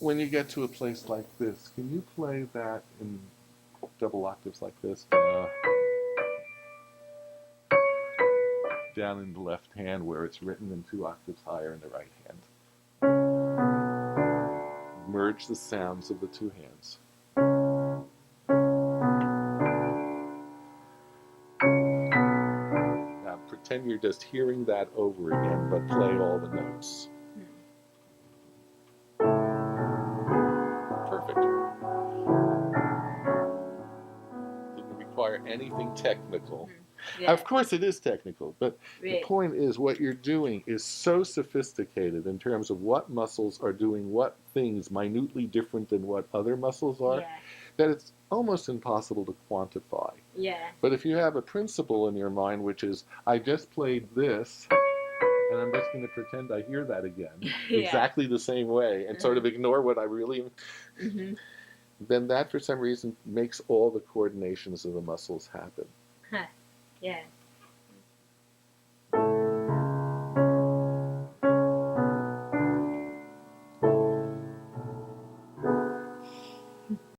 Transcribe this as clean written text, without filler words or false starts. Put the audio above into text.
when you get to a place like this, can you play that in double octaves like this? Down in the left hand where it's written in 2 octaves higher in the right hand. Merge the sounds of the two hands. Now pretend you're just hearing that over again, but play all the notes. Perfect. Didn't require anything technical. Yeah. Of course it is technical, but the Right. point is what you're doing is so sophisticated in terms of what muscles are doing what things minutely different than what other muscles are, Yeah. that it's almost impossible to quantify. Yeah. But if you have a principle in your mind, which is, I just played this, and I'm just going to pretend I hear that again, Yeah. exactly the same way, and sort of ignore what I really... then that, for some reason, makes all the coordinations of the muscles happen. Huh. Yeah.